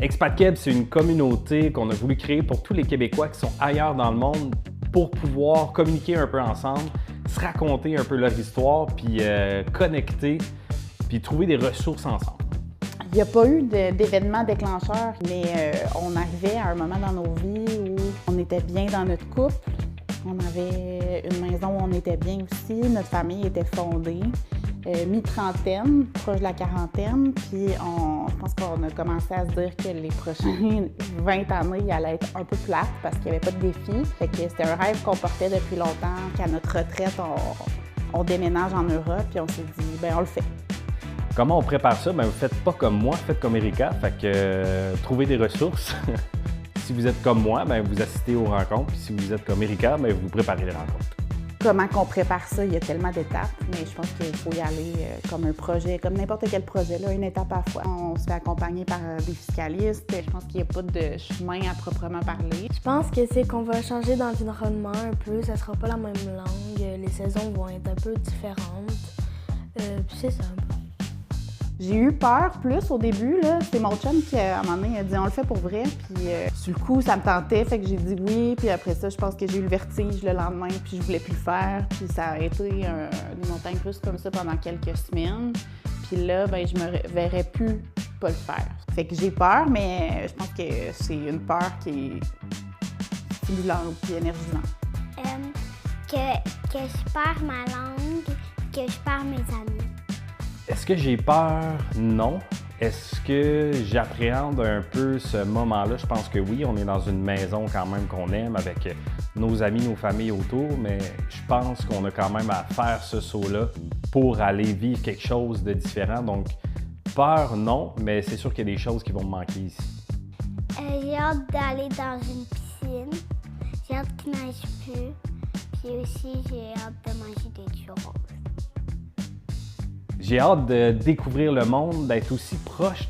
Expat Québec, c'est une communauté qu'on a voulu créer pour tous les Québécois qui sont ailleurs dans le monde pour pouvoir communiquer un peu ensemble, se raconter un peu leur histoire, puis connecter, puis trouver des ressources ensemble. Il n'y a pas eu d'événement déclencheur, mais on arrivait à un moment dans nos vies où on était bien dans notre couple. On avait une maison où on était bien aussi. Notre famille était fondée. Mi-trentaine, proche de la quarantaine, puis je pense qu'on a commencé à se dire que les prochaines 20 années allaient être un peu plates parce qu'il n'y avait pas de défi. Fait que c'était un rêve qu'on portait depuis longtemps, qu'à notre retraite, on déménage en Europe, puis on s'est dit, ben on le fait. Comment on prépare ça? Ben, vous faites pas comme moi, faites comme Erika, fait que trouvez des ressources. Si vous êtes comme moi, ben, vous assistez aux rencontres, puis si vous êtes comme Erika, ben, vous préparez les rencontres. Comment qu'on prépare ça? Il y a tellement d'étapes, mais je pense qu'il faut y aller comme un projet, comme n'importe quel projet, là, une étape à la fois. On se fait accompagner par des fiscalistes. Je pense qu'il n'y a pas de chemin à proprement parler. Je pense que c'est qu'on va changer d'environnement un peu, ça sera pas la même langue, les saisons vont être un peu différentes. Puis c'est ça. J'ai eu peur plus au début, là. C'est mon chum qui, à un moment donné, a dit « on le fait pour vrai ». Puis sur le coup, ça me tentait, fait que j'ai dit oui. Puis après ça, je pense que j'ai eu le vertige le lendemain, puis je voulais plus le faire. Puis ça a été des montagnes russes comme ça pendant quelques semaines. Puis là, ben, je me verrais plus pas le faire. Fait que j'ai peur, mais je pense que c'est une peur qui est stimulante puis énergisante. Que je perds ma langue, que je perds mes amis. Est-ce que j'ai peur? Non. Est-ce que j'appréhende un peu ce moment-là? Je pense que oui, on est dans une maison quand même qu'on aime avec nos amis, nos familles autour, mais je pense qu'on a quand même à faire ce saut-là pour aller vivre quelque chose de différent. Donc, peur, non, mais c'est sûr qu'il y a des choses qui vont me manquer ici. J'ai hâte d'aller dans une piscine. J'ai hâte qu'il neige plus. Puis aussi, j'ai hâte de manger des churros. J'ai hâte de découvrir le monde, d'être aussi proche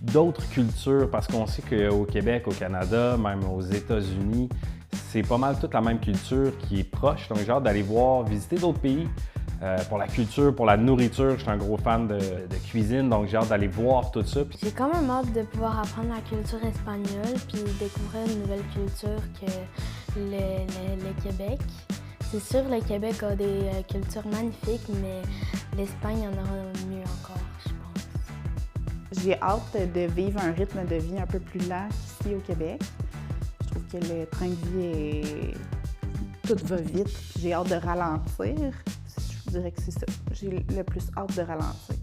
d'autres cultures, parce qu'on sait qu'au Québec, au Canada, même aux États-Unis, c'est pas mal toute la même culture qui est proche. Donc j'ai hâte d'aller voir, visiter d'autres pays pour la culture, pour la nourriture. Je suis un gros fan de cuisine, donc j'ai hâte d'aller voir tout ça. J'ai quand même hâte de pouvoir apprendre la culture espagnole puis découvrir une nouvelle culture que le Québec. C'est sûr, le Québec a des cultures magnifiques, mais l'Espagne en aura mieux encore, je pense. J'ai hâte de vivre un rythme de vie un peu plus lent qu'ici au Québec. Je trouve que le train de vie tout va vite. J'ai hâte de ralentir. Je dirais que c'est ça. J'ai le plus hâte de ralentir.